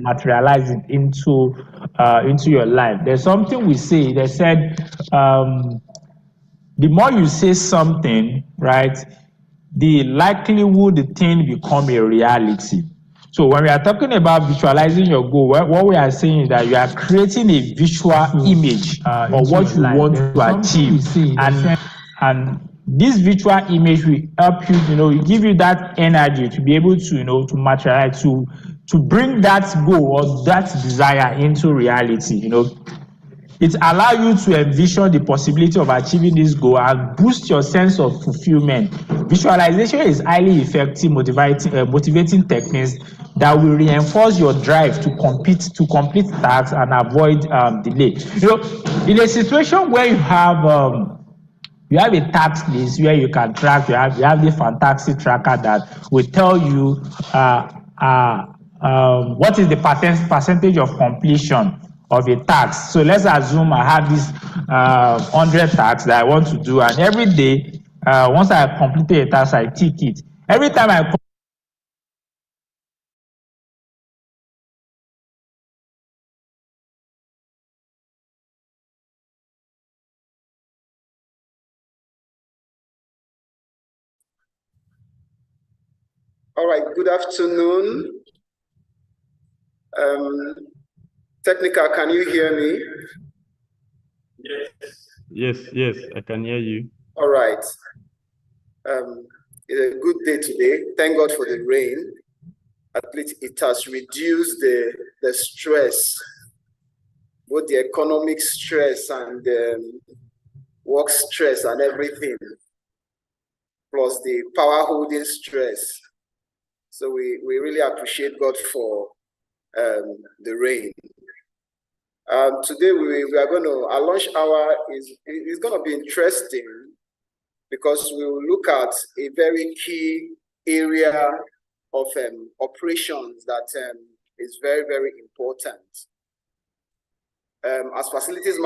materialize it into your life. There's something we say. They said, the more you say something, right, the likelihood the thing become a reality. So when we are talking about visualizing your goal, what we are saying is that you are creating a visual image of what you want to achieve, and this visual image will help you, it give you that energy to be able to, to materialize, to bring that goal or that desire into reality. It allows you to envision the possibility of achieving this goal and boost your sense of fulfillment. Visualization is highly effective motivating techniques that will reinforce your drive to complete tasks and avoid delay. In a situation where you have a task list where you can track, you have the fantastic tracker that will tell you what is the percentage of completion of a task. So let's assume I have this 100 tasks that I want to do, and every day, once I have completed a task, I tick it. Every time I All right, good afternoon. Technical, can you hear me? Yes, I can hear you. All right. It's a good day today. Thank God for the rain. At least it has reduced the stress, both the economic stress and the work stress and everything, plus the power holding stress. So we really appreciate God for the rain. Today we are going to, our lunch hour is going to be interesting because we will look at a very key area of operations that is very, very important. As facilities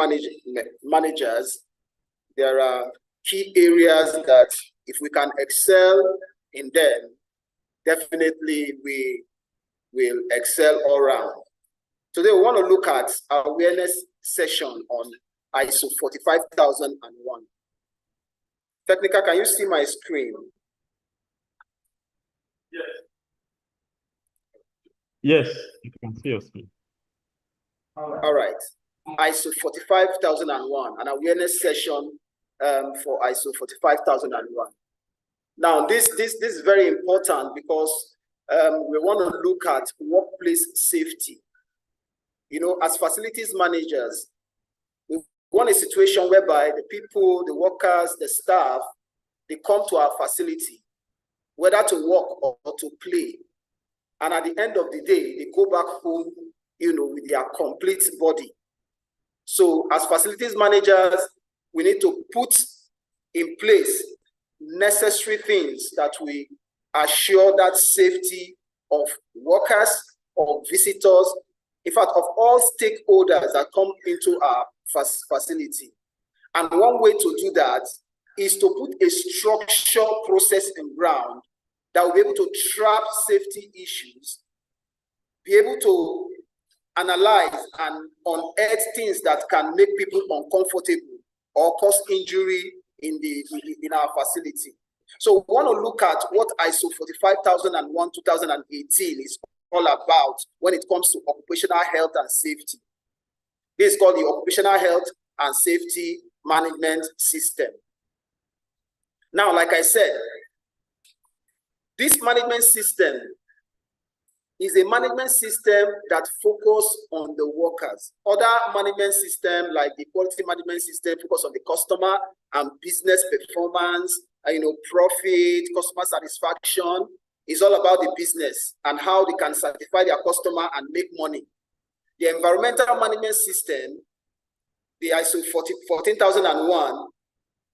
managers, there are key areas that if we can excel in them, definitely we will excel all around. Today we want to look at our awareness session on ISO 45001. Technical, can you see my screen? Yes, you can see your screen. All right. ISO 45001, an awareness session for ISO 45001. Now, this is very important because we want to look at workplace safety. As facilities managers, we want a situation whereby the people, the workers, the staff, they come to our facility, whether to work or to play. And at the end of the day, they go back home, with their complete body. So as facilities managers, we need to put in place necessary things that we assure that safety of workers, of visitors, in fact, of all stakeholders that come into our facility. And one way to do that is to put a structured process in ground that will be able to trap safety issues, be able to analyze and unearth things that can make people uncomfortable or cause injury in our facility. So we want to look at what ISO 45001-2018 is all about when it comes to occupational health and safety. This is called the Occupational Health and Safety Management System. Now, like I said, this management system is a management system that focuses on the workers. Other management systems, like the quality management system, focus on the customer and business performance, profit, customer satisfaction. Is all about the business and how they can satisfy their customer and make money. The environmental management system, the ISO 14001,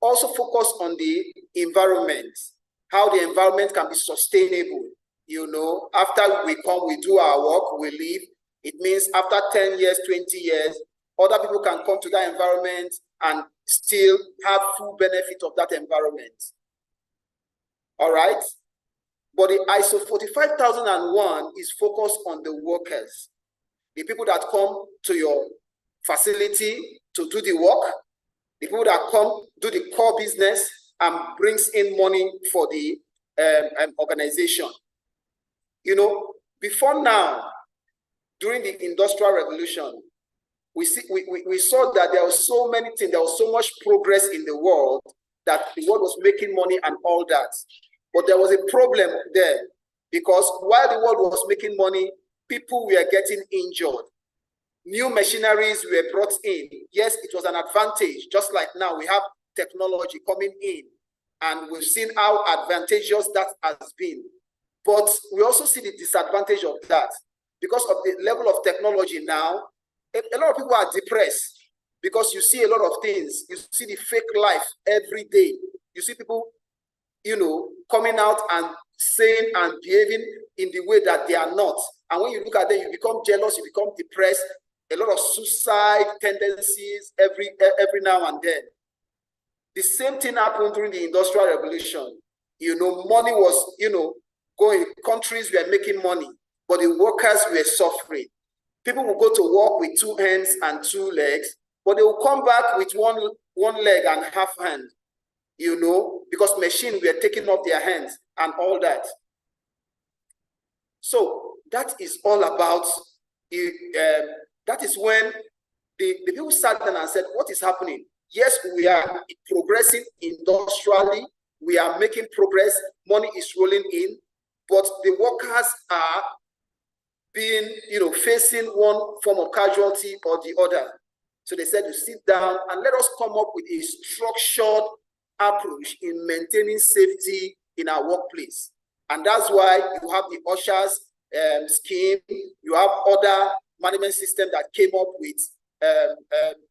also focus on the environment, how the environment can be sustainable. After we come, we do our work, we leave. It means after 10 years, 20 years, other people can come to that environment and still have full benefit of that environment. All right? But the ISO 45001 is focused on the workers. the people that come to your facility to do the work, the people that come do the core business and brings in money for the organization. You know, before now, during the Industrial Revolution, we saw that there was so many things, there was so much progress in the world, that the world was making money and all that. But there was a problem there, because while the world was making money, people were getting injured. New machineries were brought in. Yes, it was an advantage, just like now we have technology coming in, and we've seen how advantageous that has been. But we also see the disadvantage of that. Because of the level of technology now, a lot of people are depressed, because you see a lot of things. You see the fake life every day. You see people, you know, coming out and saying and behaving in the way that they are not. And when you look at them, you become jealous, you become depressed. A lot of suicide tendencies every now and then. The same thing happened during the Industrial Revolution. You know, money was, you know, going, countries were making money, but the workers were suffering. People will go to work with 2 hands and 2 legs, but they will come back with one leg and half hand, you know, because machines were taking off their hands and all that. So that is all about, that is when the people sat down and said, what is happening? Yes, we are progressing industrially, we are making progress, money is rolling in, but the workers are being, you know, facing one form of casualty or the other. So they said to sit down and let us come up with a structured approach in maintaining safety in our workplace. And that's why you have the ushers scheme, you have other management system that came up with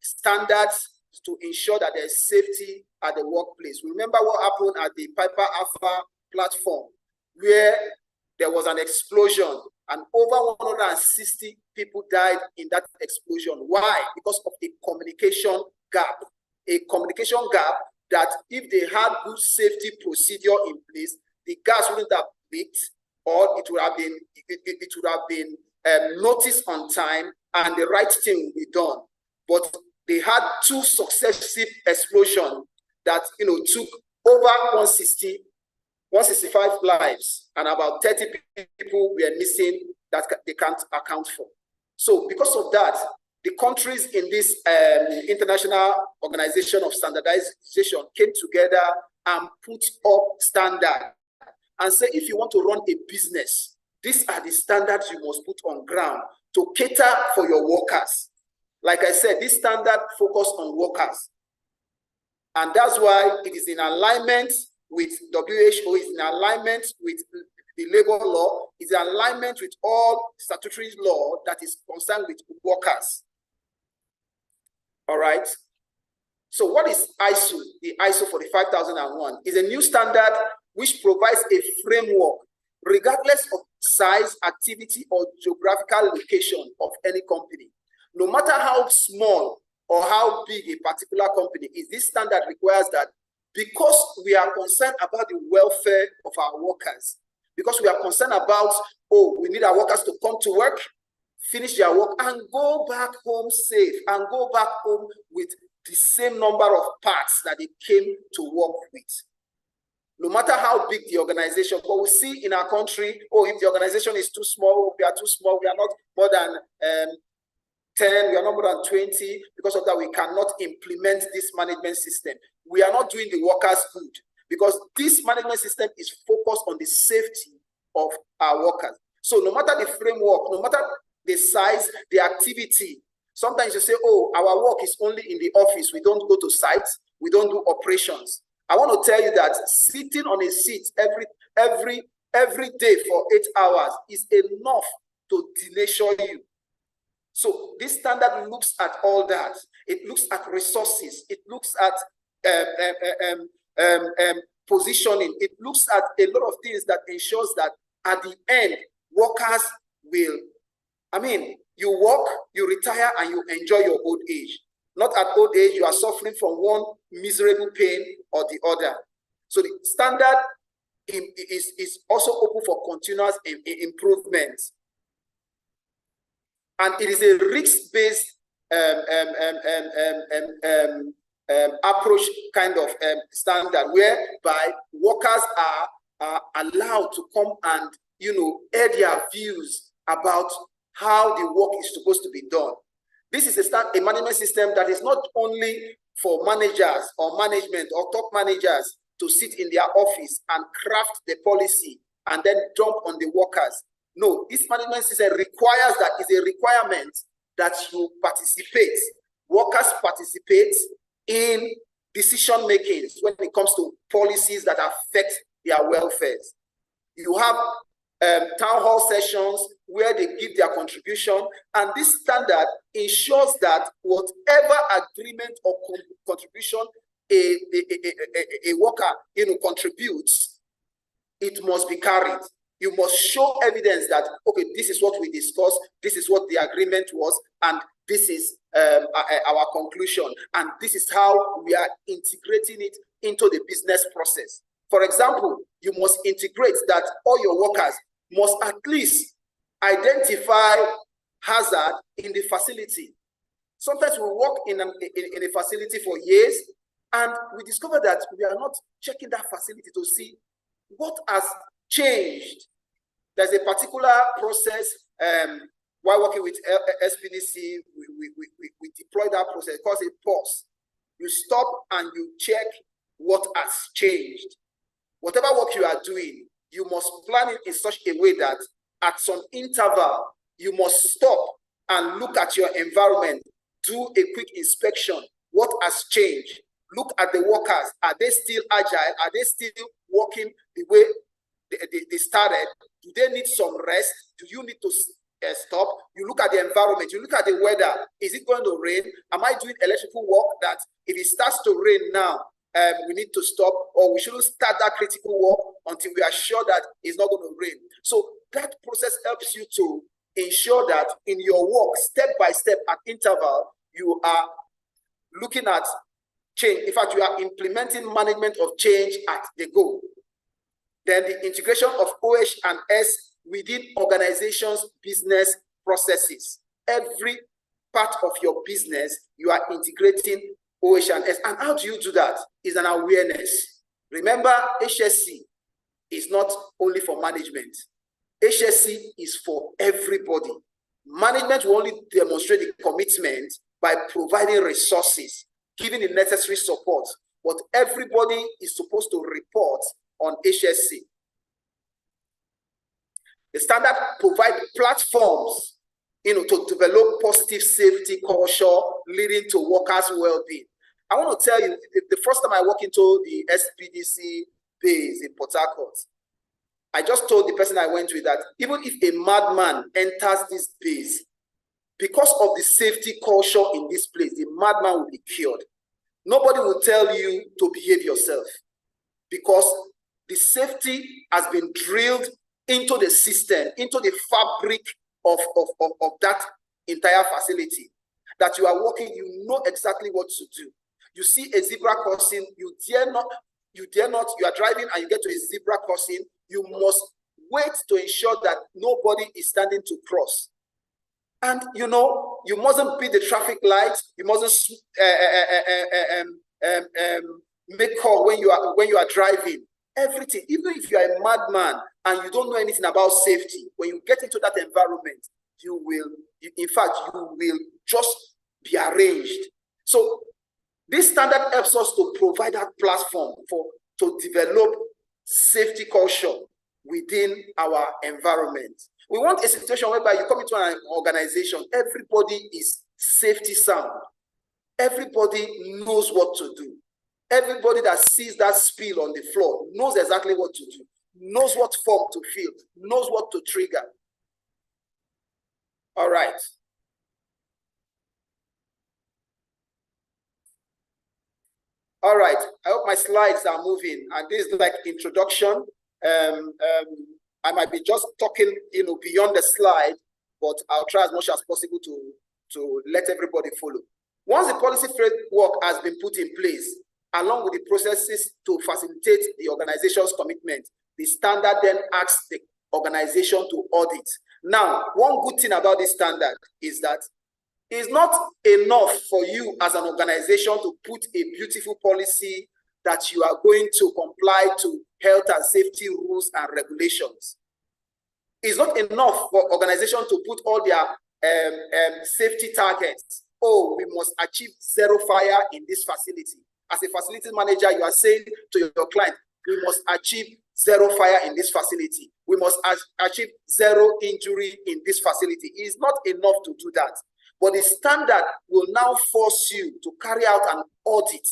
standards to ensure that there's safety at the workplace. Remember what happened at the Piper Alpha platform, where there was an explosion and over 160 people died in that explosion. Why? Because of a communication gap. A communication gap that if they had good safety procedure in place, the gas wouldn't have leaked, or it would have been noticed on time and the right thing would be done. But they had 2 successive explosions that, you know, took over 165 lives, and about 30 people were missing that they can't account for. So because of that, the countries in this international organization of standardization came together and put up standards and say, if you want to run a business, these are the standards you must put on ground to cater for your workers. Like I said, this standard focus on workers. And that's why it is in alignment with WHO, is in alignment with the labor law, is in alignment with all statutory law that is concerned with workers. All right. So what is ISO? The ISO 45001 is a new standard which provides a framework regardless of size, activity, or geographical location of any company. No matter how small or how big a particular company is, this standard requires that because we are concerned about the welfare of our workers, because we are concerned about, oh, we need our workers to come to work, finish their work, and go back home safe, and go back home with the same number of parts that they came to work with. No matter how big the organization, but we see in our country, oh, if the organization is too small, we are too small, we are not more than 10, we are not more than 20. Because of that, we cannot implement this management system. We are not doing the workers good, because this management system is focused on the safety of our workers. So no matter the framework, no matter the size, the activity, sometimes you say, oh, our work is only in the office. We don't go to sites. We don't do operations. I want to tell you that sitting on a seat every day for 8 hours is enough to denature you. So this standard looks at all that. It looks at resources. It looks at positioning. It looks at a lot of things that ensures that at the end, workers will, I mean, you work, you retire, and you enjoy your old age. Not at old age, you are suffering from one miserable pain or the other. So the standard is also open for continuous improvement. And it is a risk-based approach kind of standard, whereby workers are allowed to come and air their views about how the work is supposed to be done. This is a management system that is not only for managers or management or top managers to sit in their office and craft the policy and then dump on the workers. No, this management system requires that, is a requirement that you participate. Workers participate in decision making when it comes to policies that affect their welfare. You have town hall sessions where they give their contribution, and this standard ensures that whatever agreement or contribution a worker contributes, it must be carried. You must show evidence that, okay, this is what we discussed, this is what the agreement was, and this is our conclusion, and this is how we are integrating it into the business process. For example, you must integrate that all your workers must at least identify hazard in the facility. Sometimes we work in a facility for years, and we discover that we are not checking that facility to see what has changed. There's a particular process, while working with SPDC, we deploy that process called a pause. You stop and you check what has changed. Whatever work you are doing, you must plan it in such a way that at some interval, you must stop and look at your environment, do a quick inspection. What has changed? Look at the workers. Are they still agile? Are they still working the way they started? Do they need some rest? Do you need to stop? You look at the environment. You look at the weather. Is it going to rain? Am I doing electrical work that if it starts to rain now, we need to stop, or we shouldn't start that critical work until we are sure that it's not going to rain? So that process helps you to ensure that in your work, step by step at interval, you are looking at change. In fact, you are implementing management of change at the go. Then the integration of OH and S within organizations' business processes. Every part of your business, you are integrating OH and S. And how do you do that? Is an awareness. Remember, HSC is not only for management. HSC is for everybody. Management will only demonstrate the commitment by providing resources, giving the necessary support, but everybody is supposed to report on HSC. The standard provides platforms, to develop positive safety culture leading to workers' well-being. I want to tell you, the first time I walked into the SPDC base in Port Harcourt, I just told the person I went with that even if a madman enters this base, because of the safety culture in this place, the madman will be cured. Nobody will tell you to behave yourself, because the safety has been drilled into the system, into the fabric of that entire facility. That you are working, you know exactly what to do. You see a zebra crossing, you dare not, you are driving and you get to a zebra crossing, you must wait to ensure that nobody is standing to cross. And you mustn't beat the traffic light, you mustn't make call when you are driving. Everything, even if you are a madman and you don't know anything about safety, when you get into that environment, you will just be arranged. So this standard helps us to provide that platform to develop safety culture within our environment. We want a situation whereby you come into an organization, everybody is safety sound. Everybody knows what to do. Everybody that sees that spill on the floor knows exactly what to do, knows what form to fill, knows what to trigger. All right. All right. I hope my slides are moving. And this is like introduction. I might be just talking, beyond the slide, but I'll try as much as possible to let everybody follow. Once the policy framework has been put in place, along with the processes to facilitate the organization's commitment, the standard then asks the organization to audit. Now, one good thing about this standard is that it's not enough for you as an organization to put a beautiful policy that you are going to comply to health and safety rules and regulations. It's not enough for organizations to put all their safety targets. Oh, we must achieve zero fire in this facility. As a facility manager, you are saying to your client, we must achieve zero fire in this facility. We must achieve zero injury in this facility. It is not enough to do that. But the standard will now force you to carry out an audit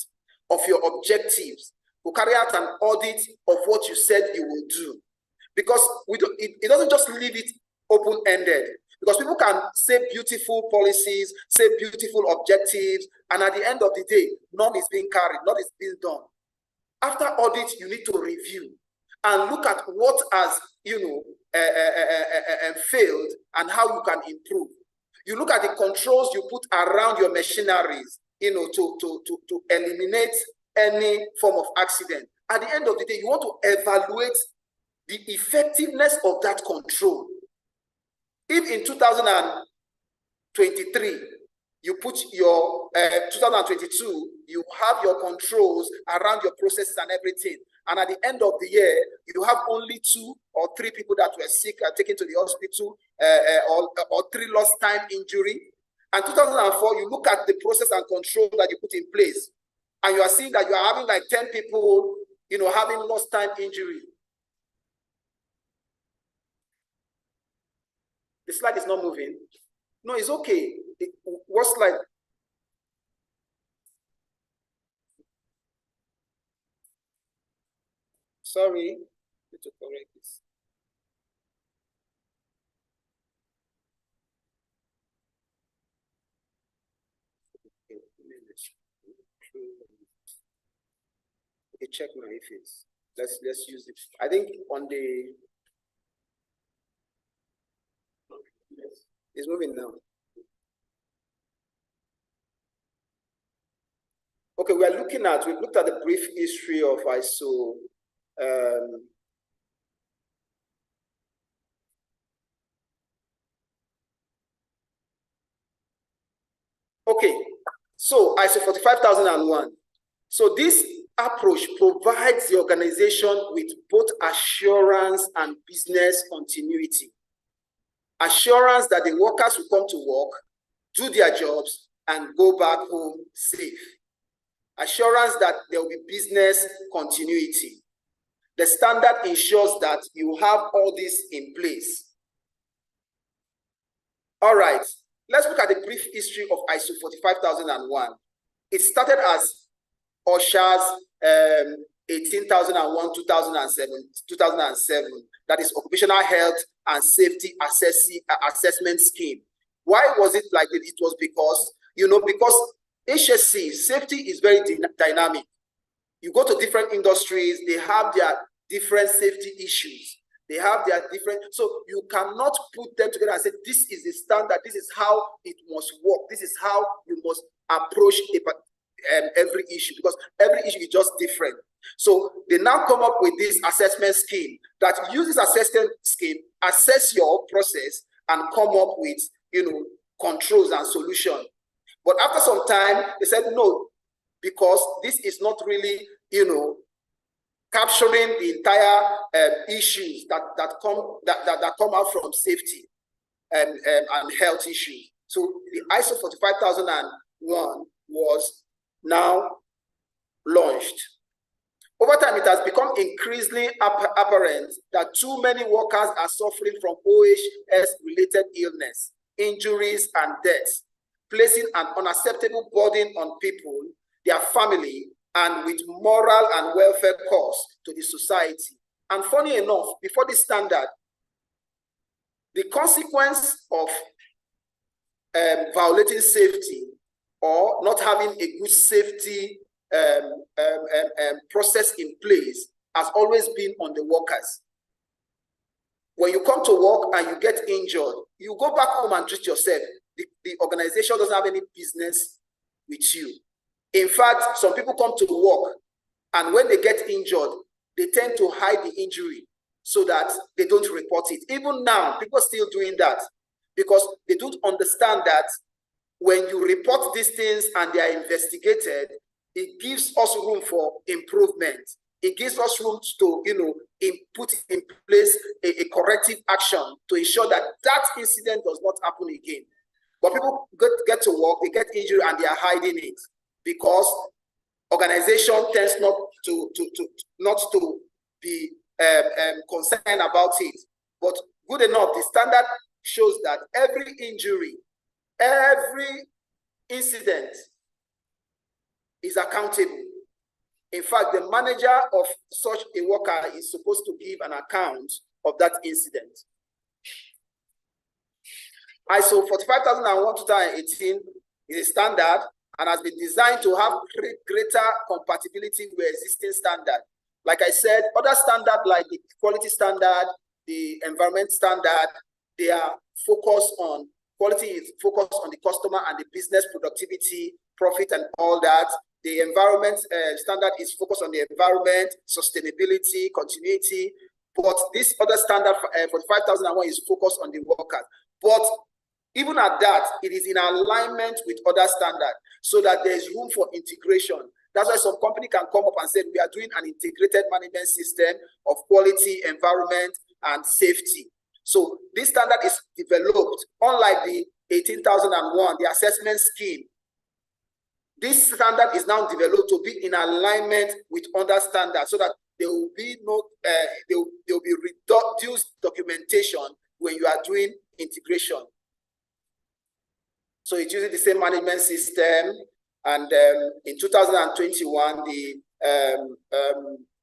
of your objectives, to carry out an audit of what you said you will do. Because it doesn't just leave it open-ended. Because people can say beautiful policies, say beautiful objectives, and at the end of the day, none is being carried, none is being done. After audit, you need to review and look at what has, failed and how you can improve. You look at the controls you put around your machineries, to eliminate any form of accident. At the end of the day, you want to evaluate the effectiveness of that control. If in 2023, you put your 2022, you have your controls around your processes and everything, and at the end of the year, you have only 2 or 3 people that were sick and taken to the hospital, or 3 lost time injury. And 2004, you look at the process and control that you put in place, and you are seeing that you are having like 10 people, having lost time injury. The slide is not moving. No, it's okay. What slide? Sorry, I need to correct this. Okay, check now if it's. Let's use it. I think on the. It's moving now. Okay, we've looked at the brief history of ISO. Okay, so ISO 45001. So this approach provides the organization with both assurance and business continuity. Assurance that the workers will come to work, do their jobs, and go back home safe. Assurance that there will be business continuity. The standard ensures that you have all this in place. All right, let's look at the brief history of ISO 45001. It started as OSHA's 18001 2007, that is Occupational Health and Safety Assessment Scheme. Why was it like that? It was because, because HSC, safety is very dynamic. You go to different industries, they have their different safety issues. They have their different, so you cannot put them together and say, this is the standard, this is how it must work, this is how you must approach every issue, because every issue is just different. So they now come up with this assessment scheme that uses assessment scheme, assess your process and come up with, controls and solutions. But after some time, they said no, because this is not really, capturing the entire issues that come out from safety and health issues. So the ISO 45001 was now launched. Over time, it has become increasingly apparent that too many workers are suffering from OHS-related illness, injuries, and deaths, placing an unacceptable burden on people, their family, and with moral and welfare costs to the society. And funny enough, before this standard, the consequence of violating safety or not having a good safety process in place has always been on the workers. When you come to work and you get injured, you go back home and treat yourself. The organization doesn't have any business with you. In fact, some people come to work and when they get injured, they tend to hide the injury. so that they don't report it. Even now, people are still doing that because they don't understand that when you report these things and they are investigated, it gives us room for improvement. It gives us room to, put in place a corrective action to ensure that that incident does not happen again. But people get to work, they get injured, and they are hiding it because organization tends not to be concerned about it. But good enough, the standard shows that every injury, every incident is accountable. In fact, the manager of such a worker is supposed to give an account of that incident. ISO 45001-2018 is a standard and has been designed to have greater compatibility with existing standard. Like I said, other standards like the quality standard, the environment standard, they are focused on, quality is focused on the customer and the business productivity, profit and all that. The environment standard is focused on the environment, sustainability, continuity. But this other standard for 5001 is focused on the workers. But even at that, it is in alignment with other standards so that there is room for integration. That's why some company can come up and say, we are doing an integrated management system of quality, environment, and safety. So this standard is developed, unlike the 18001, the assessment scheme. This standard is now developed to be in alignment with other standards so that there will be no, there will be reduced documentation when you are doing integration. So it's using the same management system. And in 2021, the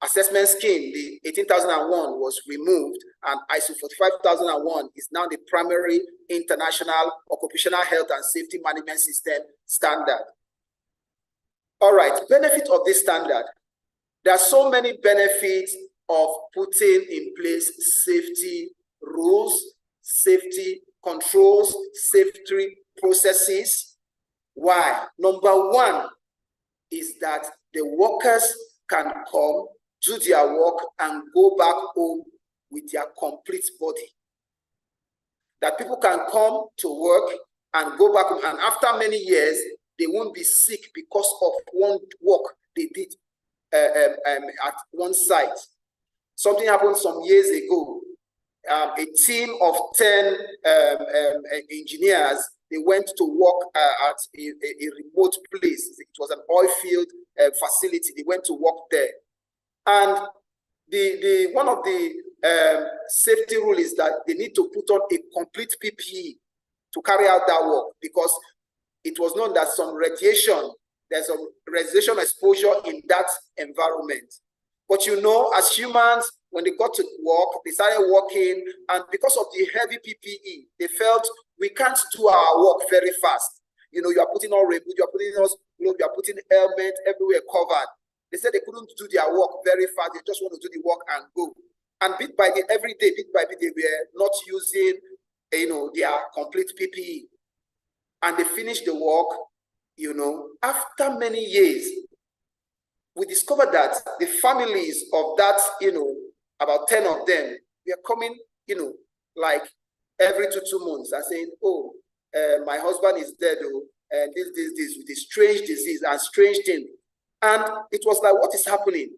assessment scheme, the 18001, was removed, and ISO 45001 is now the primary international occupational health and safety management system standard. All right, benefit of this standard. There are so many benefits of putting in place safety rules, safety controls, safety processes. Why? Number one is that the workers can come, do their work, and go back home with their complete body. That people can come to work and go back home, and after many years, they won't be sick because of one work they did at one site. Something happened some years ago. A team of 10 engineers, they went to work at a remote place. It was an oil field facility. They went to work there. And one of the safety rules is that they need to put on a complete PPE to carry out that work, because it was known that there's some radiation exposure in that environment. But as humans, when they got to work, they started working, and because of the heavy PPE, they felt we can't do our work very fast. You are putting on reboot, you are putting on gloves, you are putting helmet everywhere covered. They said they couldn't do their work very fast. They just want to do the work and go. And bit by bit, every day, bit by bit, they were not using, their complete PPE. And they finished the work, after many years. We discovered that the families of that, about 10 of them, they are coming, like every 2 months and saying, oh, my husband is dead, and this, with a strange disease and strange thing. And it was like, what is happening?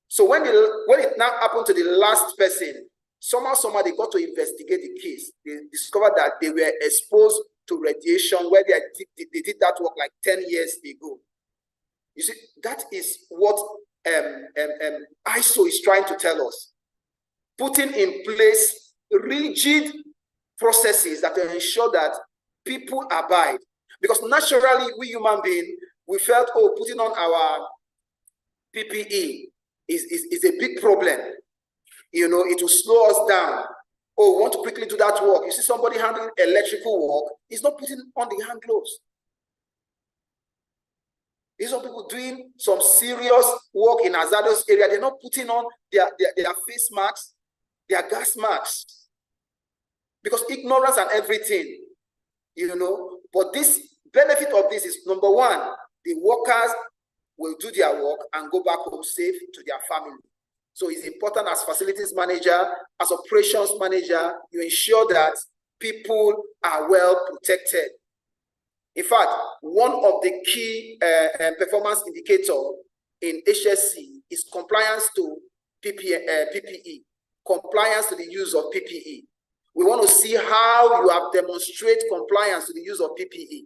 So when it now happened to the last person, somehow they got to investigate the case. They discovered that they were exposed to radiation where they did that work like 10 years ago. You see, that is what ISO is trying to tell us. Putting in place rigid processes that will ensure that people abide. Because naturally, we human beings, we felt, oh, putting on our PPE is a big problem. It will slow us down. Oh, we want to quickly do that work. You see somebody handling electrical work, he's not putting on the hand gloves. These are people doing some serious work in hazardous area. They're not putting on their face masks, their gas masks. Because ignorance and everything, But this benefit of this is, number one, the workers will do their work and go back home safe to their family. So it's important as facilities manager, as operations manager, you ensure that people are well protected. In fact, one of the key performance indicators in HSC is compliance to PPE, compliance to the use of PPE. We want to see how you have demonstrated compliance to the use of PPE.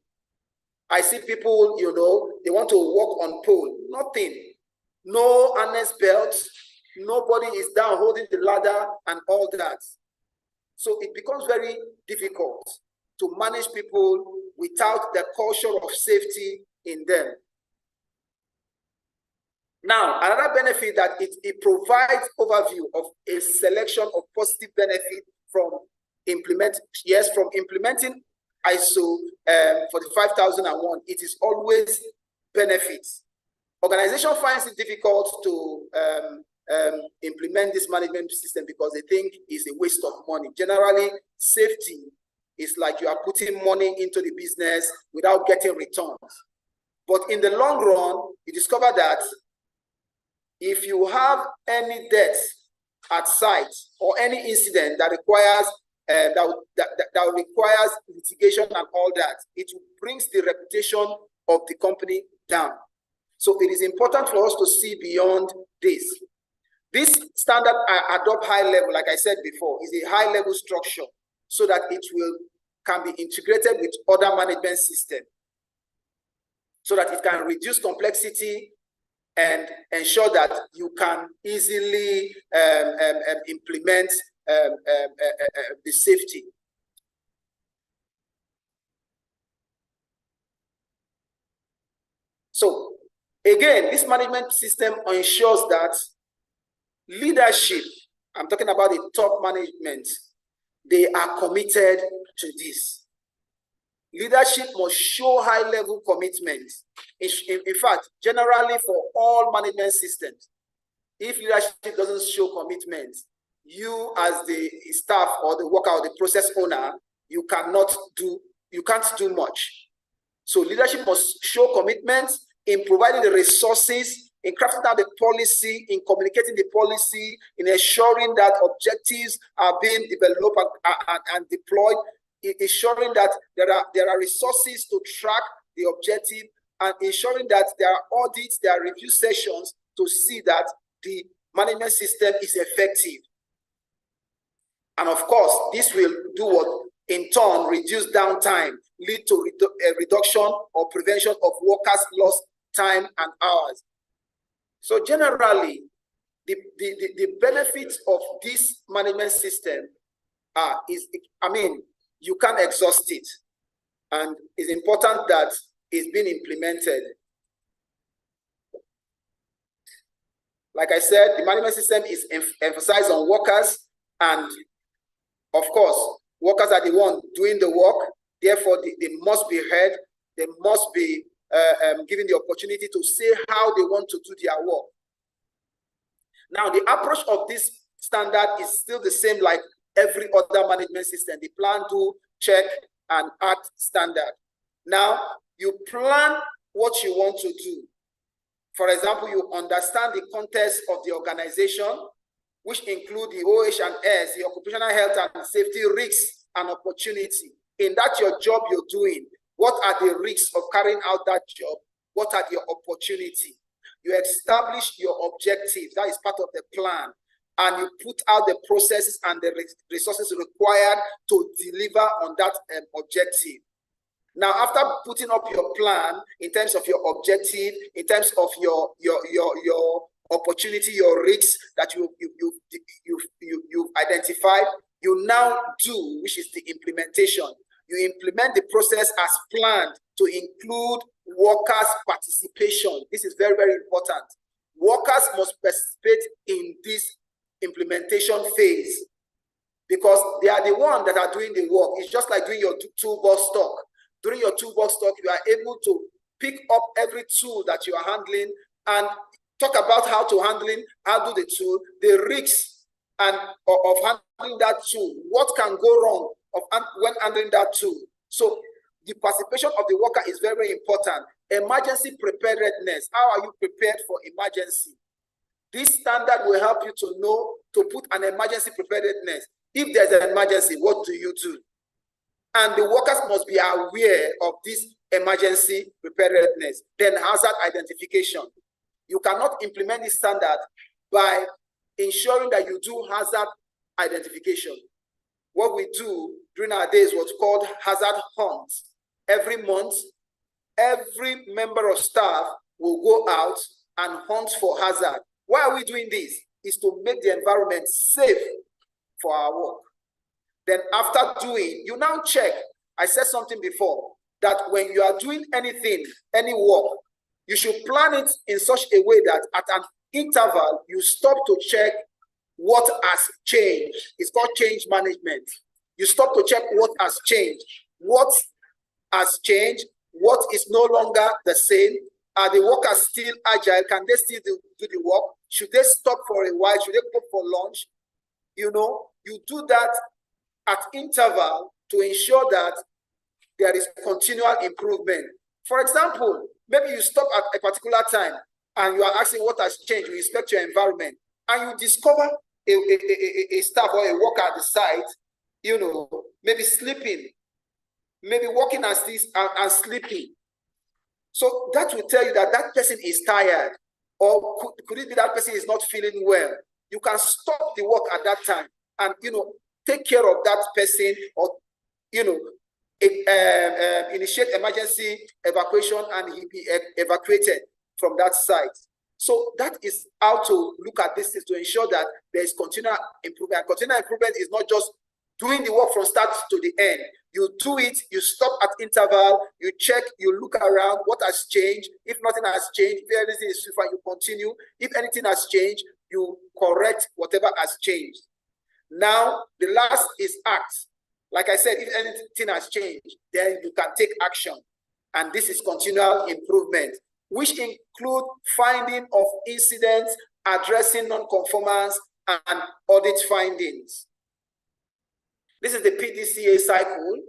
I see people, you know, they want to walk on pole, nothing, no harness belt, nobody is down holding the ladder and all that. So it becomes very difficult to manage people without the culture of safety in them. Now, another benefit that it provides overview of a selection of positive benefit from implementing ISO 45001. It is always benefits. Organization finds it difficult to implement this management system because they think it's a waste of money. Generally, safety is like you are putting money into the business without getting returns. But in the long run, you discover that if you have any death at site or any incident that requires that requires litigation and all that, it brings the reputation of the company down. So it is important for us to see beyond this. This standard adopt high level, like I said before, is a high level structure so that it can be integrated with other management systems so that it can reduce complexity and ensure that you can easily implement the safety. So again, this management system ensures that leadership, I'm talking about the top management, they are committed to this. Leadership must show high-level commitment. In fact, generally for all management systems, if leadership doesn't show commitment, you as the staff or the worker or the process owner, you can't do much. So leadership must show commitment in providing the resources, in crafting out the policy, in communicating the policy, in ensuring that objectives are being developed and deployed, in ensuring that there are resources to track the objective, and ensuring that there are audits, there are review sessions to see that the management system is effective. And of course, this will do what? In turn, reduce downtime, lead to a reduction or prevention of workers' lost time and hours. So generally, the benefits of this management system you can't exhaust it. And it's important that it's been implemented. Like I said, the management system is emphasized on workers, and of course, workers are the ones doing the work. Therefore, they must be heard. They must be given the opportunity to say how they want to do their work. Now, the approach of this standard is still the same like every other management system. The plan, do, check, and act standard. Now, you plan what you want to do. For example, you understand the context of the organization, which include the OH&S, the occupational health and safety risks and opportunity. In that your job you're doing, what are the risks of carrying out that job? What are your opportunities? You establish your objectives. That is part of the plan. And you put out the processes and the resources required to deliver on that objective. Now, after putting up your plan in terms of your objective, in terms of your opportunity, your risks that you've identified, you now do, which is the implementation. You implement the process as planned to include workers' participation. This is very, very important. Workers must participate in this implementation phase because they are the ones that are doing the work. It's just like doing your toolbox stock. During your toolbox stock, you are able to pick up every tool that you are handling and talk about how to handle the tool, the risks and of handling that tool. What can go wrong when handling that tool? So the participation of the worker is very, very important. Emergency preparedness. How are you prepared for emergency? This standard will help you to know to put an emergency preparedness. If there's an emergency, what do you do? And the workers must be aware of this emergency preparedness. Then hazard identification. You cannot implement this standard by ensuring that you do hazard identification. What we do during our days was called hazard hunts. Every month, every member of staff will go out and hunt for hazard. Why are we doing this? Is to make the environment safe for our work. Then after doing, you now check. I said something before, that when you are doing anything, any work, you should plan it in such a way that at an interval, you stop to check what has changed. It's called change management. You stop to check what has changed. What has changed? What is no longer the same? Are the workers still agile? Can they still do the work? Should they stop for a while? Should they go for lunch? You know, you do that at interval to ensure that there is continual improvement. For example, maybe you stop at a particular time and you are asking what has changed. You inspect your environment and you discover a staff or a worker at the site, you know, maybe sleeping, maybe working as this and sleeping. So that will tell you that that person is tired, or could it be that person is not feeling well? You can stop the work at that time and, you know, take care of that person, or, you know, initiate emergency evacuation and he be evacuated from that site. So that is how to look at this, is to ensure that there is continual improvement. And continual improvement is not just doing the work from start to the end. You do it, you stop at interval, you check, you look around, what has changed. If nothing has changed, if everything is fine, you continue. If anything has changed, you correct whatever has changed. Now, the last is act. Like I said, if anything has changed, then you can take action. And this is continual improvement, which include finding of incidents, addressing non-conformance, and audit findings. This is the PDCA cycle.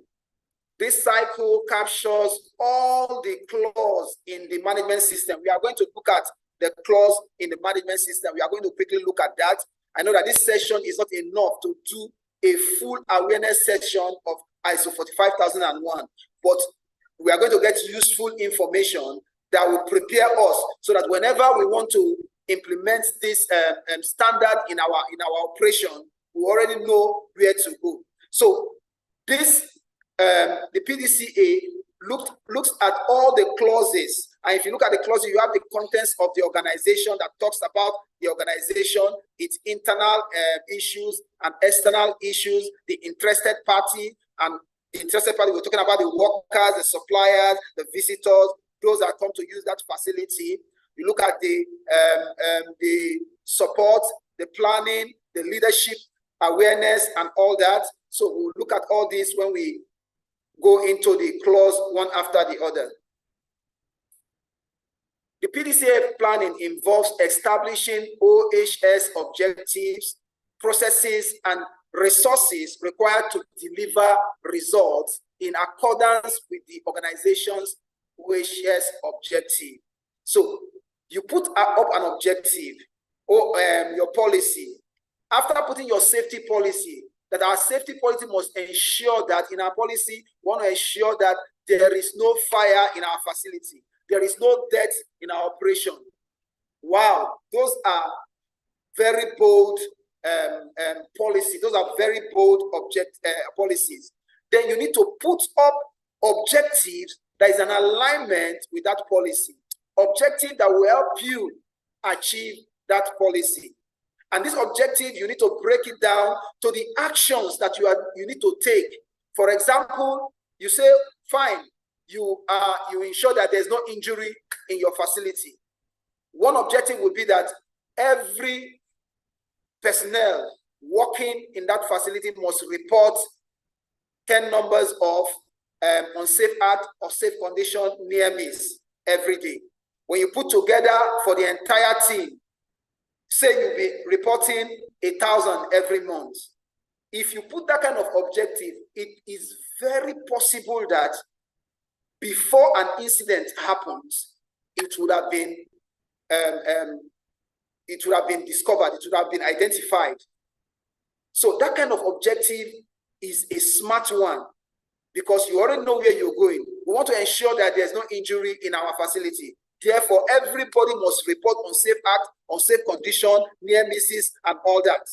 This cycle captures all the clauses in the management system. We are going to look at the clause in the management system. We are going to quickly look at that. I know that this session is not enough to do a full awareness session of ISO 45001, but we are going to get useful information that will prepare us so that whenever we want to implement this standard in our operation, we already know where to go. So this the PDCA looks at all the clauses, and if you look at the clauses, you have the contents of the organization that talks about the organization, its internal issues and external issues, the interested party, and the interested party, we're talking about the workers, the suppliers, the visitors, those that come to use that facility. You look at the support, the planning, the leadership, awareness, and all that. So we'll look at all this when we go into the clause one after the other. The PDCA planning involves establishing OHS objectives, processes, and resources required to deliver results in accordance with the organization's OHS objective. So you put up an objective or your policy. After putting your safety policy, that our safety policy must ensure that in our policy, we want to ensure that there is no fire in our facility. There is no death in our operation. Wow, those are very bold policies. Those are very bold policies. Then you need to put up objectives that is an alignment with that policy. Objective that will help you achieve that policy. And this objective, you need to break it down to the actions that you need to take. For example, you say, fine, you ensure that there's no injury in your facility. One objective would be that every personnel working in that facility must report 10 numbers of unsafe act or safe condition near miss every day. When you put together for the entire team, say you'll be reporting 1,000 every month. If you put that kind of objective, it is very possible that before an incident happens, it would have been, it would have been discovered, it would have been identified. So that kind of objective is a smart one, because you already know where you're going. We want to ensure that there's no injury in our facility. Therefore, everybody must report on safe act, on safe condition, near misses, and all that.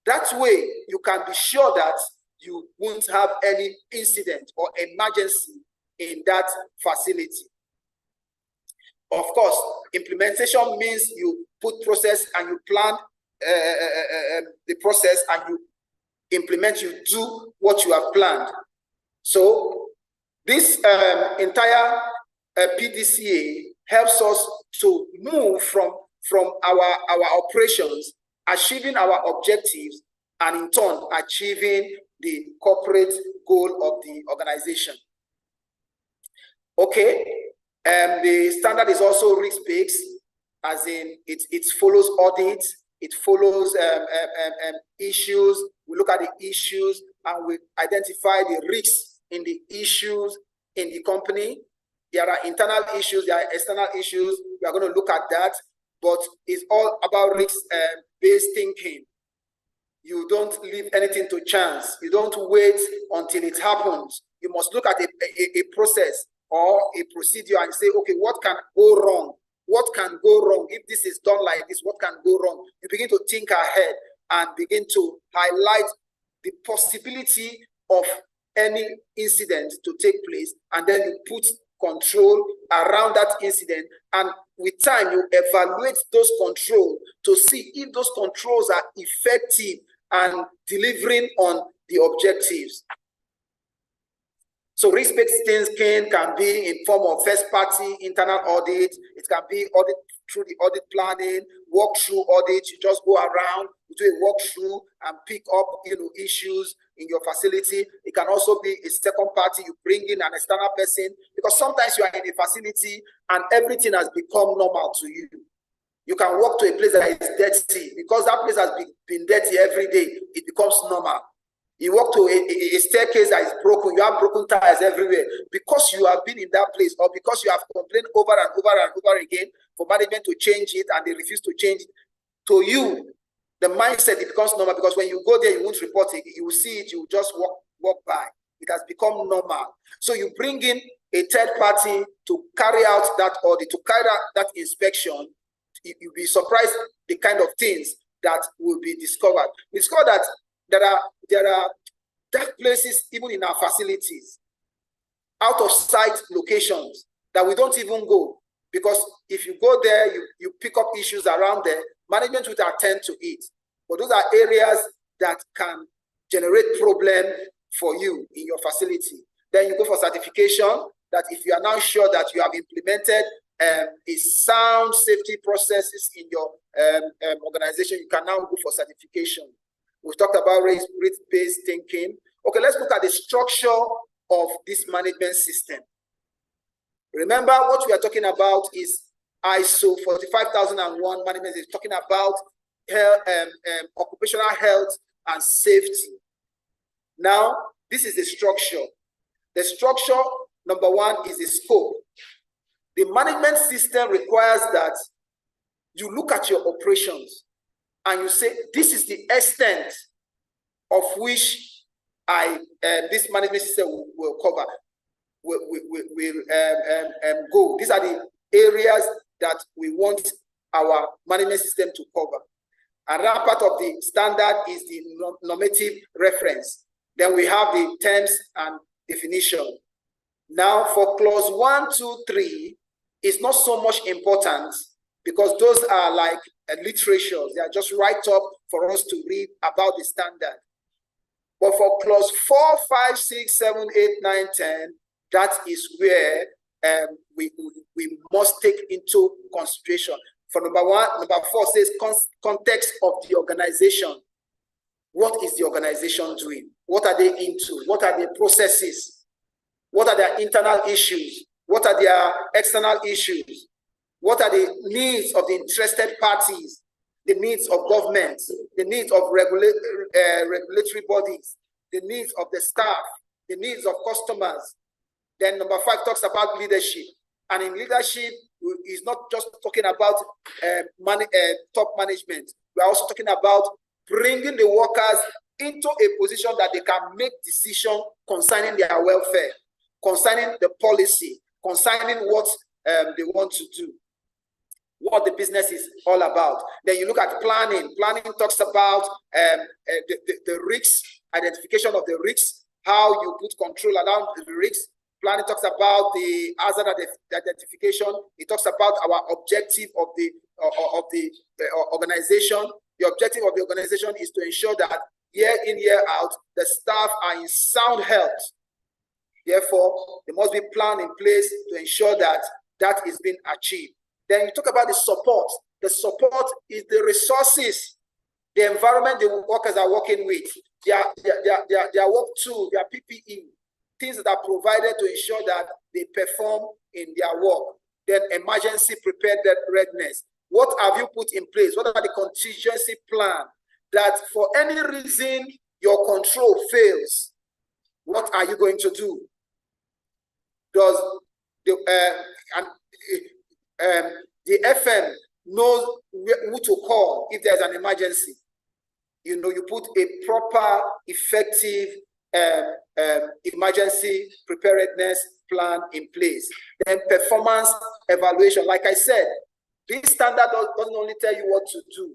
That way, you can be sure that you won't have any incident or emergency in that facility. Of course, implementation means you put process and you plan the process and you implement, you do what you have planned. So this entire PDCA helps us to move from our operations, achieving our objectives, and in turn achieving the corporate goal of the organization. Okay, the standard is also risk-based, as in it follows audits, it follows issues. We look at the issues and we identify the risks in the issues in the company. There are internal issues, there are external issues. We are going to look at that, but it's all about risk-based thinking. You don't leave anything to chance. You don't wait until it happens. You must look at a process or a procedure and say, okay, what can go wrong? What can go wrong? If this is done like this, what can go wrong? You begin to think ahead and begin to highlight the possibility of any incident to take place, and then you put control around that incident, and with time you evaluate those controls to see if those controls are effective and delivering on the objectives. So risk-based thinking can be in form of first-party internal audit. It can be audit through the audit planning, walk-through audit. You just go around, you do a walk-through and pick up, issues in your facility. It can also be a second party. You bring in an external person, because sometimes you are in a facility and everything has become normal to you. You can walk to a place that is dirty, because that place has been dirty every day. It becomes normal. You walk to a staircase that is broken, you have broken tires everywhere, because you have been in that place, or because you have complained over and over and over again for management to change it and they refuse to change it. To you, the mindset, it becomes normal, because when you go there, you won't report it. You will see it, you will just walk by. It has become normal. So you bring in a third party to carry out that audit, to carry out that inspection. You'll be surprised the kind of things that will be discovered. We discovered that there are dark places even in our facilities, out of sight locations that we don't even go, because if you go there, you pick up issues around there, management will attend to it. But those are areas that can generate problem for you in your facility. Then you go for certification, that if you are now sure that you have implemented a sound safety processes in your organization, you can now go for certification. We've talked about risk-based thinking. Okay, let's look at the structure of this management system. Remember, what we are talking about is ISO 45001 management is talking about occupational health and safety. Now, this is the structure. The structure, number one, is the scope. The management system requires that you look at your operations and you say, this is the extent of which this management system will cover, will go. These are the areas that we want our management system to cover. Another part of the standard is the normative reference. Then we have the terms and definition. Now for clause 1, 2, 3, it's not so much important, because those are like literatures. They are just write-up for us to read about the standard. But for clause 4, 5, 6, 7, 8, 9, 10, that is where we must take into consideration. For number 1, number 4 says context of the organization. What is the organization doing? What are they into? What are their processes? What are their internal issues? What are their external issues? What are the needs of the interested parties, the needs of government, the needs of regulatory bodies, the needs of the staff, the needs of customers? Then number 5 talks about leadership. And in leadership, is not just talking about top management. We are also talking about bringing the workers into a position that they can make decisions concerning their welfare, concerning the policy, concerning what they want to do, what the business is all about. Then you look at planning. Planning talks about the risks, identification of the risks, how you put control around the risks. Planning talks about the hazard identification. It talks about our objective of the organization. The objective of the organization is to ensure that year in, year out, the staff are in sound health. Therefore, there must be a plan in place to ensure that that is being achieved. Then you talk about the support. The support is the resources, the environment the workers are working with, their work tool, their PPE, things that are provided to ensure that they perform in their work. Then emergency preparedness. What have you put in place? What are the contingency plan that for any reason your control fails? What are you going to do? Does the FM knows who to call if there's an emergency? You know, you put a proper, effective emergency preparedness plan in place. Then performance evaluation. Like I said, this standard doesn't only tell you what to do.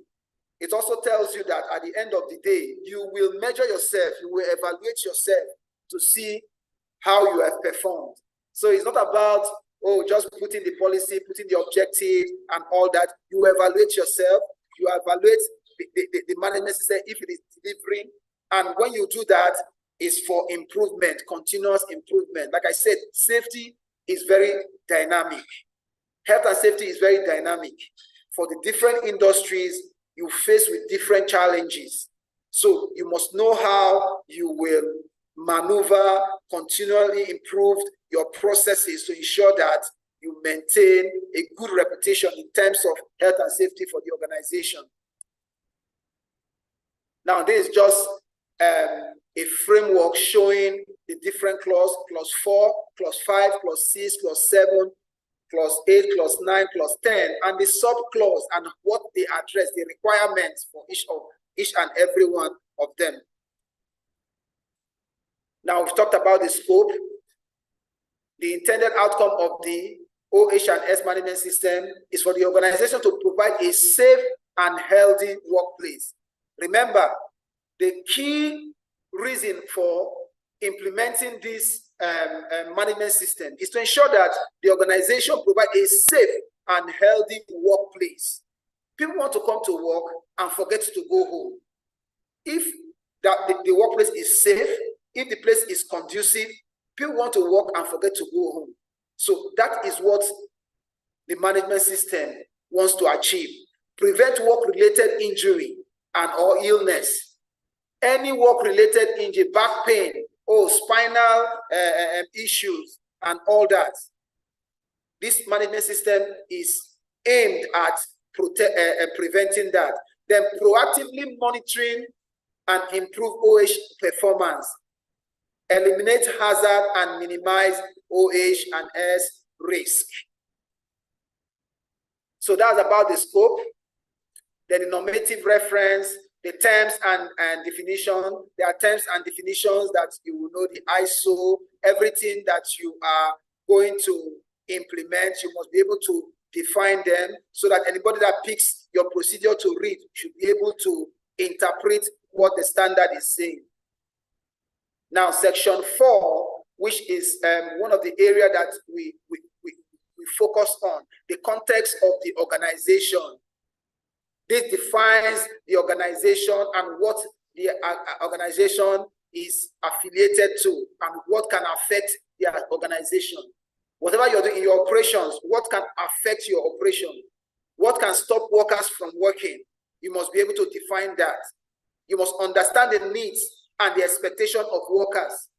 It also tells you that at the end of the day, you will measure yourself, you will evaluate yourself to see how you have performed. So it's not about, oh, just putting the policy, putting the objective and all that. You evaluate yourself, you evaluate the management system if it is delivering. And when you do that, it's for improvement, continuous improvement. Like I said, safety is very dynamic. Health and safety is very dynamic. For the different industries, you face with different challenges. So you must know how you will maneuver, continually improve your processes to ensure that you maintain a good reputation in terms of health and safety for the organization. Now, this is just a framework showing the different clause, clause 4, clause 5, clause 6, clause 7, clause 8, clause 9, clause 10, and the sub-clause and what they address, the requirements for each and every one of them. Now, we've talked about the scope. The intended outcome of the OH&S management system is for the organization to provide a safe and healthy workplace. Remember, the key reason for implementing this management system is to ensure that the organization provides a safe and healthy workplace. People want to come to work and forget to go home. If the workplace is safe, if the place is conducive, people want to work and forget to go home. So that is what the management system wants to achieve. Prevent work-related injury and or illness. Any work-related injury, back pain, or spinal issues and all that. This management system is aimed at preventing that. Then proactively monitoring and improve OH performance. Eliminate hazard and minimize OH and S risk. So that's about the scope. Then the normative reference, the terms and definition. There are terms and definitions that you will know, the ISO, everything that you are going to implement, you must be able to define them so that anybody that picks your procedure to read should be able to interpret what the standard is saying. Now, section 4, which is one of the areas that we focus on, the context of the organization. This defines the organization and what the organization is affiliated to and what can affect the organization. Whatever you're doing in your operations, what can affect your operation? What can stop workers from working? You must be able to define that. You must understand the needs and the expectation of workers.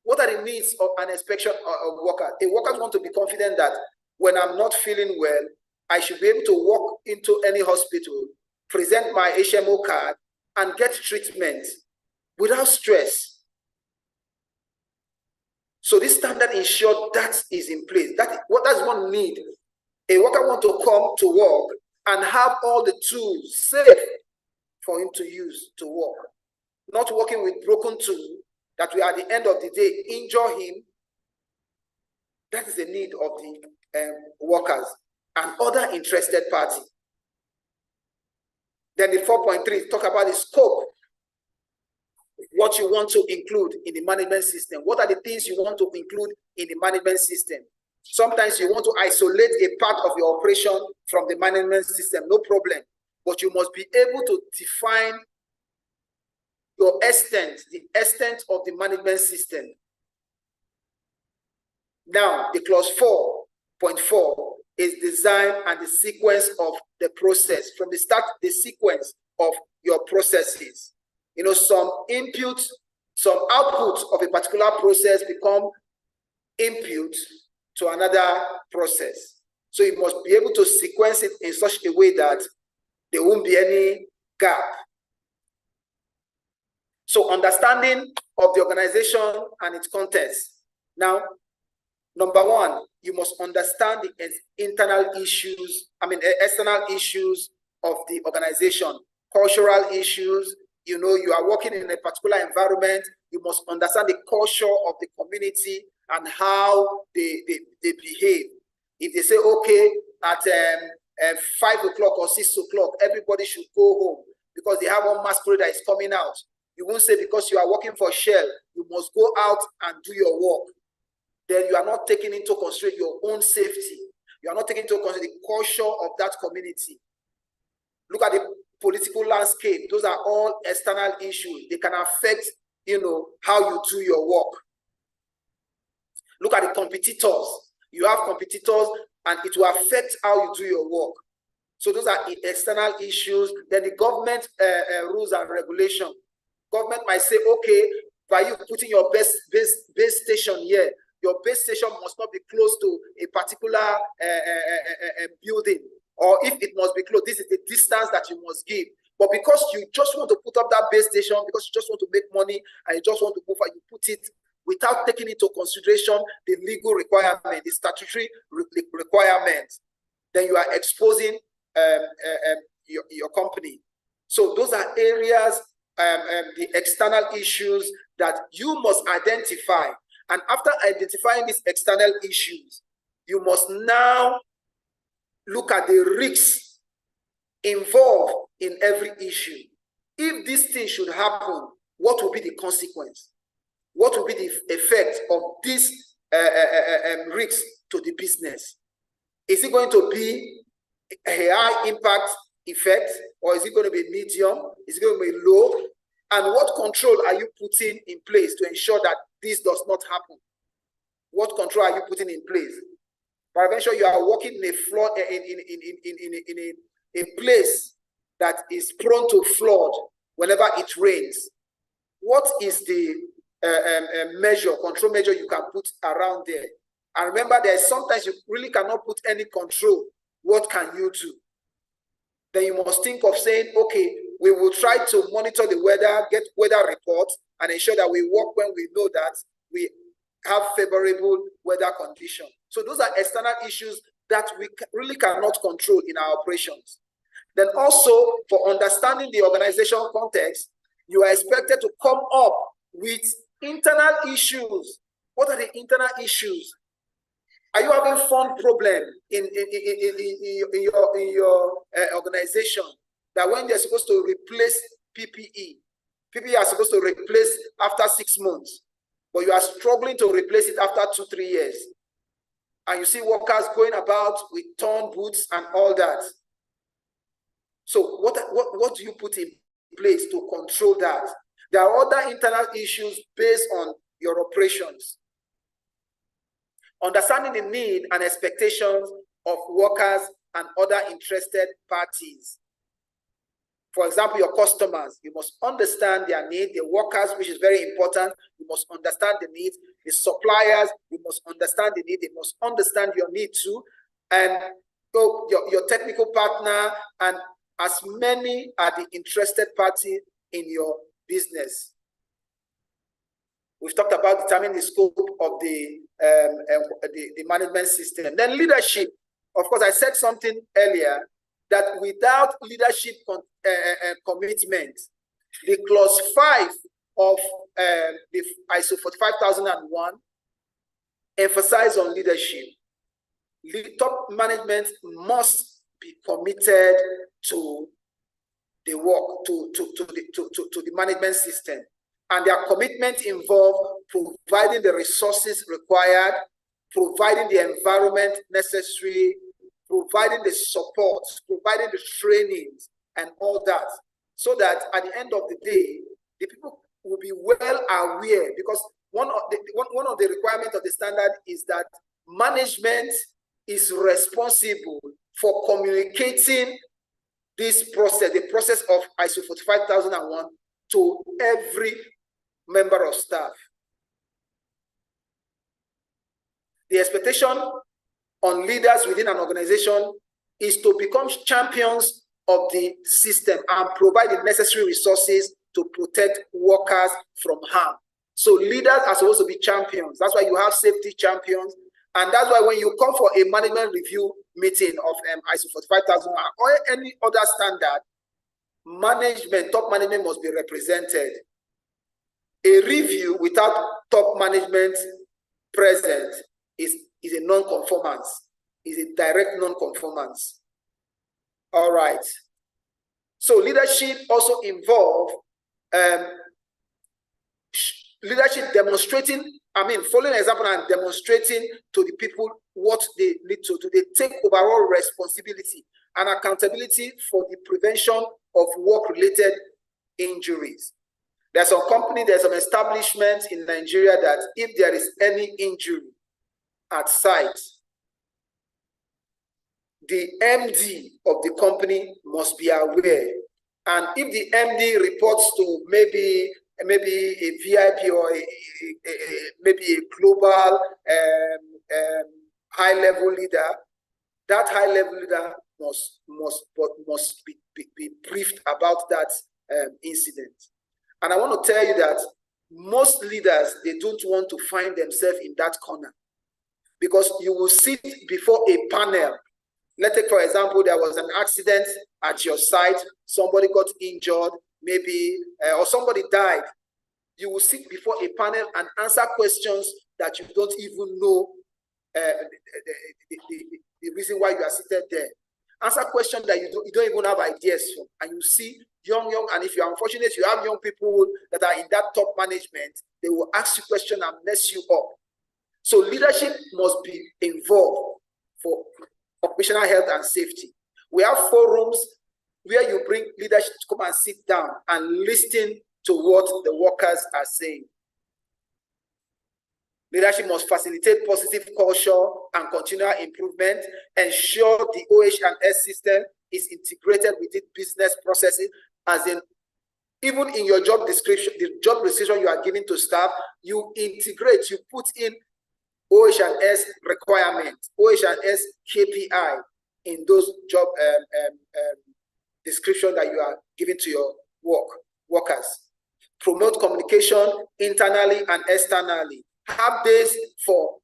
What are the needs of an expectation of workers? The workers want to be confident that when I'm not feeling well, I should be able to walk into any hospital, present my HMO card, and get treatment without stress. So this standard ensures that is in place. That's one need A worker wants to come to work and have all the tools safe for him to use to work. Not working with broken tools that will at the end of the day injure him. That is the need of the workers and other interested parties. Then the 4.3 talk about the scope. What you want to include in the management system. What are the things you want to include in the management system? Sometimes you want to isolate a part of your operation from the management system, no problem. But you must be able to define your extent, the extent of the management system. Now, the clause 4.4 is design and the sequence of the process. From the start, the sequence of your processes. You know, some inputs, some outputs of a particular process become input to another process. So you must be able to sequence it in such a way that there won't be any gap. So understanding of the organization and its context. Now, number one, you must understand the internal issues, external issues of the organization, cultural issues. You know, you are working in a particular environment, you must understand the culture of the community and how they behave. If they say, okay, at 5 o'clock or 6 o'clock, everybody should go home because they have one masquerade that is coming out. You won't say because you are working for Shell, you must go out and do your work. Then you are not taking into consideration your own safety. You are not taking into consideration the culture of that community. Look at the political landscape. Those are all external issues. They can affect, you know, how you do your work. Look at the competitors. You have competitors and it will affect how you do your work. So those are external issues. Then the government rules and regulations. Government might say, okay, by you putting your base station here, your base station must not be close to a particular building. Or if it must be close, this is the distance that you must give. But because you just want to put up that base station, because you just want to make money and you just want to move out, you put it without taking into consideration the legal requirement, the statutory requirements, then you are exposing your company. So those are areas, the external issues that you must identify. And after identifying these external issues, you must now look at the risks involved in every issue. If this thing should happen, what will be the consequence? What will be the effect of this risk to the business? Is it going to be a high impact effect, or is it going to be medium? Is it going to be low? And what control are you putting in place to ensure that this does not happen? What control are you putting in place? But eventually you are working in a flood, in a place that is prone to flood whenever it rains. What is the control measure you can put around there? And remember, there's sometimes you really cannot put any control. What can you do? Then you must think of saying, okay, we will try to monitor the weather, get weather reports, and ensure that we work when we know that we have favorable weather conditions. So those are external issues that we really cannot control in our operations. Then also, for understanding the organizational context, you are expected to come up with internal issues. What are the internal issues? Are you having fund problem in your organization that when they're supposed to replace PPE are supposed to replace after 6 months, but you are struggling to replace it after 2-3 years, and you see workers going about with torn boots and all that? So what do you put in place to control that? There are other internal issues based on your operations. Understanding the need and expectations of workers and other interested parties. For example, your customers, you must understand their need. The workers, which is very important, you must understand the needs. The suppliers, you must understand the need. They must understand your need too. And so your technical partner, and as many are the interested parties in your business. We've talked about determining the scope of the management system. Then leadership. of course, I said something earlier that without leadership commitment, the clause 5 of the ISO 45001 emphasize on leadership. Top management must be committed to the work, to the management system. And their commitment involve providing the resources required, providing the environment necessary, providing the support, providing the trainings and all that, so that at the end of the day, the people will be well aware, because one of the requirements of the standard is that management is responsible for communicating this process, the process of ISO 45001, to every member of staff. The expectation on leaders within an organization is to become champions of the system and provide the necessary resources to protect workers from harm. So leaders are supposed to be champions. That's why you have safety champions. And that's why when you come for a management review meeting of ISO 45000 or any other standard, management, top management must be represented. A review without top management present is a non-conformance, is a direct non-conformance. All right. So leadership also involves leadership demonstrating, following an example and demonstrating to the people what they need to do. They take overall responsibility and accountability for the prevention of work-related injuries. There's some company, there's some establishment in Nigeria that if there is any injury at site, the MD of the company must be aware. And if the MD reports to maybe a VIP or maybe a global high-level leader, that high-level leader must be briefed about that incident. And I want to tell you that most leaders, they don't want to find themselves in that corner, because you will sit before a panel. Let's take, for example, there was an accident at your site, somebody got injured, maybe, or somebody died. You will sit before a panel and answer questions that you don't even know the reason why you are seated there. Answer questions that you don't even have ideas for. And you see young, and if you're unfortunate, you have young people that are in that top management, they will ask you questions and mess you up. So leadership must be involved for occupational health and safety. We have forums where you bring leadership to come and sit down and listen to what the workers are saying. Leadership must facilitate positive culture and continual improvement, ensure the OH&S system is integrated within business processes, as in, even in your job description, the job description you are giving to staff, you integrate, you put in OH&S requirements, OH&S KPI in those job description that you are giving to your workers. Promote communication internally and externally. Have days for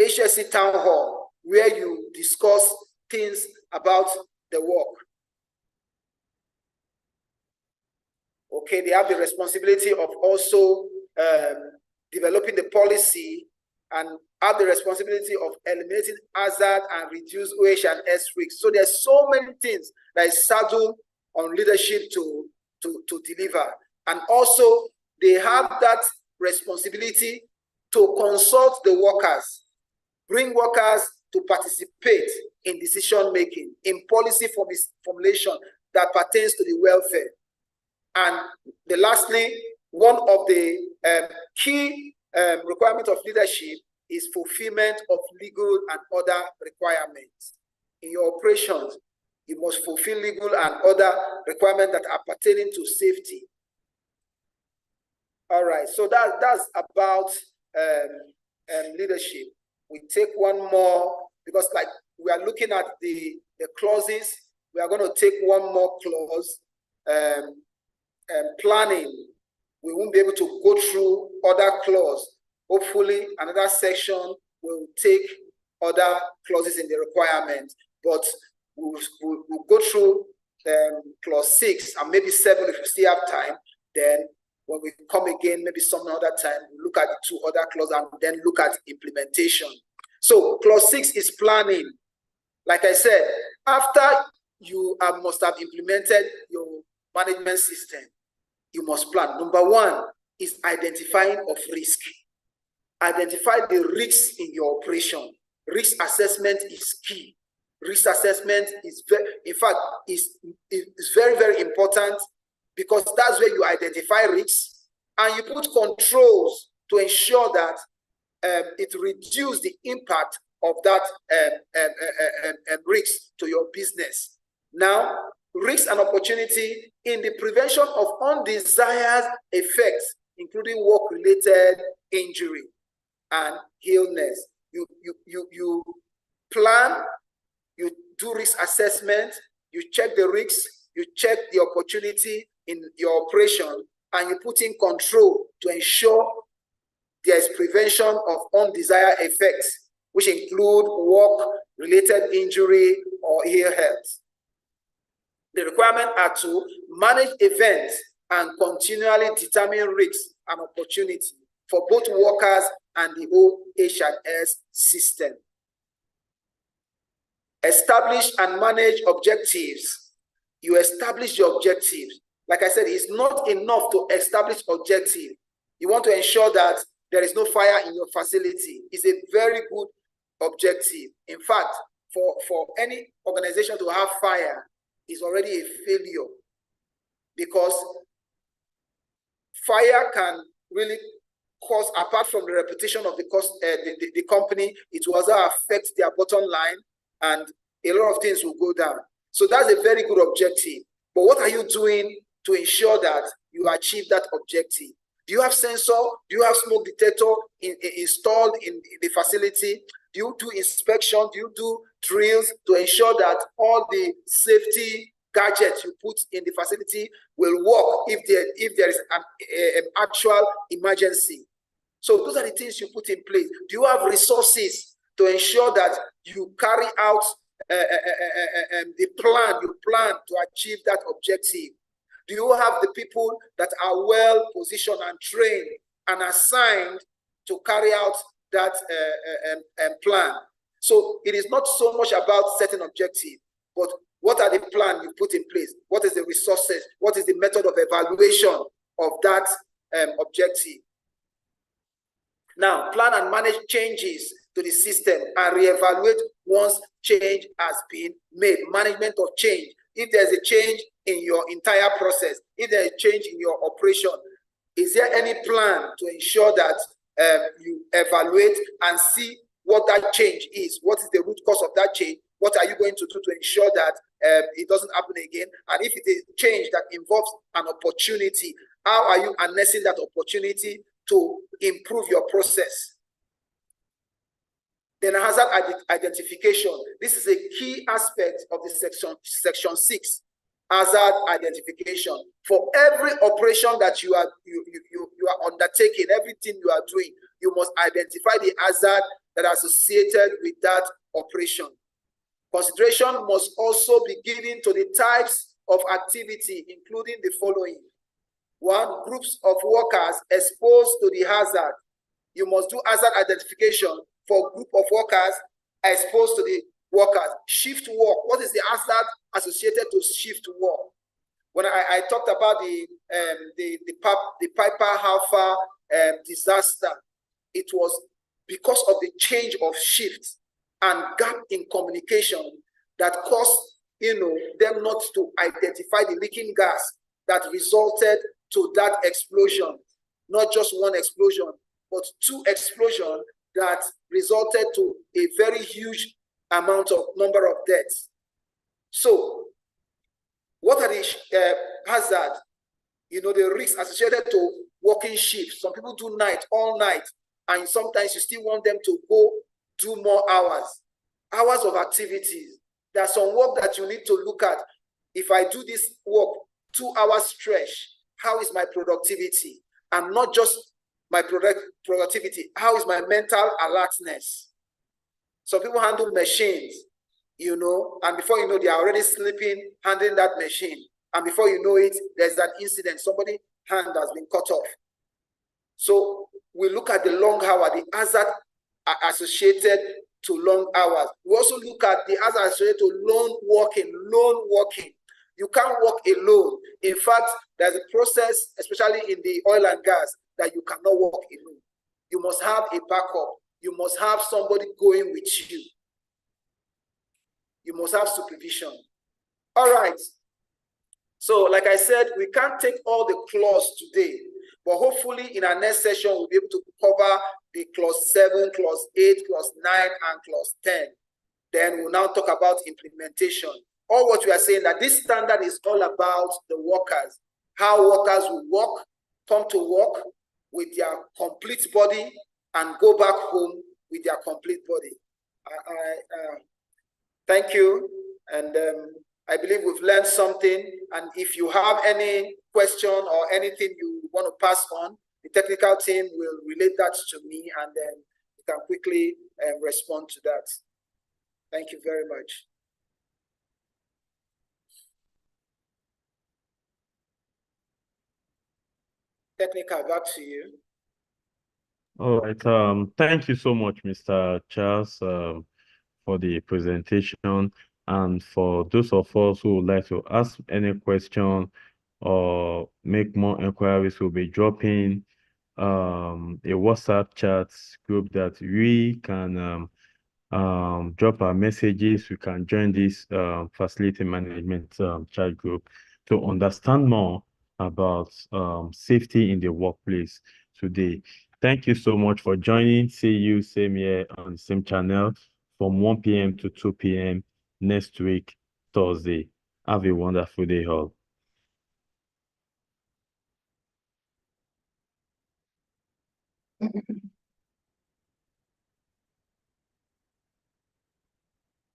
HSC Town Hall where you discuss things about the work. Okay, they have the responsibility of also developing the policy and have the responsibility of eliminating hazard and reduce OH&S risks. So there's so many things that is saddled on leadership to deliver. And also they have that responsibility to consult the workers, bring workers to participate in decision making, in policy formulation that pertains to the welfare. And the lastly, one of the key requirements of leadership is fulfillment of legal and other requirements. In your operations, you must fulfill legal and other requirements that are pertaining to safety. All right, so that's about leadership. We take one more, because like we are looking at the clauses, we are going to take one more clause, planning. We won't be able to go through other clause. Hopefully another section will take other clauses in the requirement, but we'll go through clause 6 and maybe 7 if we still have time. Then when we come again, maybe some other time, we'll look at the 2 other clauses and then look at implementation. So clause 6 is planning. Like I said, after you must have implemented your management system, you must plan. Number 1 is identifying of risk. Identify the risks in your operation. Risk assessment is key. Risk assessment is very, very important, because that's where you identify risks and you put controls to ensure that it reduces the impact of that risk to your business. Now, risk and opportunity in the prevention of undesired effects, including work-related injury and illness. You plan, you do risk assessment, you check the risks, you check the opportunity in your operation, and you put in control to ensure there is prevention of undesired effects, which include work-related injury or ill health. The requirements are to manage events and continually determine risks and opportunity for both workers and the whole H&S system. Establish and manage objectives. You establish your objectives. Like I said, it's not enough to establish objective. You want to ensure that there is no fire in your facility. It's a very good objective. In fact, for any organization to have fire is already a failure, because fire can really cause, apart from the reputation of the company, it will also affect their bottom line, and a lot of things will go down. So that's a very good objective. But what are you doing to ensure that you achieve that objective? Do you have sensor? Do you have smoke detector installed in the facility? Do you do inspection? Do you do drills to ensure that all the safety gadgets you put in the facility will work if there is an actual emergency? So those are the things you put in place. Do you have resources to ensure that you carry out the plan you plan to achieve that objective? Do you have the people that are well positioned and trained and assigned to carry out that plan? So it is not so much about setting objective, but what are the plans you put in place? What is the resources? What is the method of evaluation of that objective? Now, plan and manage changes to the system and reevaluate once change has been made. Management of change. If there's a change in your entire process, if there's a change in your operation, is there any plan to ensure that you evaluate and see what that change is? What is the root cause of that change? What are you going to do to ensure that it doesn't happen again? And if it is a change that involves an opportunity, how are you harnessing that opportunity to improve your process? Then hazard identification. This is a key aspect of the section 6, hazard identification. For every operation that you are undertaking, everything you are doing, you must identify the hazard that are associated with that operation. Consideration must also be given to the types of activity, including the following. 1, groups of workers exposed to the hazard. You must do hazard identification for group of workers exposed to the workers. Shift work. What is the hazard associated to shift work? When I talked about the Piper Alpha disaster, it was because of the change of shift and gap in communication that caused them not to identify the leaking gas that resulted to that explosion. Not just one explosion, but 2 explosions that resulted to a very huge number of deaths. So, what are the hazards? The risks associated to working shifts. Some people do all night, and sometimes you still want them to go do more hours of activities. There's some work that you need to look at. If I do this work 2 hours stretch, how is my productivity? And not just my productivity, how is my mental alertness? Some people handle machines, you know, and before you know, they are already sleeping, handling that machine. And before you know it, there's an incident. Somebody's hand has been cut off. So we look at the long hour, the hazard associated to long hours. We also look at the hazard associated to lone walking, lone walking. You can't walk alone. In fact, there's a process, especially in the oil and gas, that you cannot walk alone. You must have a backup. You must have somebody going with you. You must have supervision. All right. So, like I said, we can't take all the clause today, but hopefully in our next session, we'll be able to cover the clause 7, clause 8, clause 9, and clause 10. Then we'll now talk about implementation. All what we are saying that this standard is all about the workers, how workers will work, come to work with their complete body and go back home with their complete body. Thank you. And I believe we've learned something. And if you have any question or anything you want to pass on, the technical team will relate that to me, and then you can quickly respond to that. Thank you very much. Technical, back to you. All right. Thank you so much, Mr. Charles, for the presentation. And for those of us who would like to ask any question or make more inquiries, we'll be dropping a WhatsApp chat group that we can drop our messages. We can join this facility management chat group to understand more about safety in the workplace today. Thank you so much for joining. See you same here on the same channel from 1 p.m. to 2 p.m. next week, Thursday. Have a wonderful day all.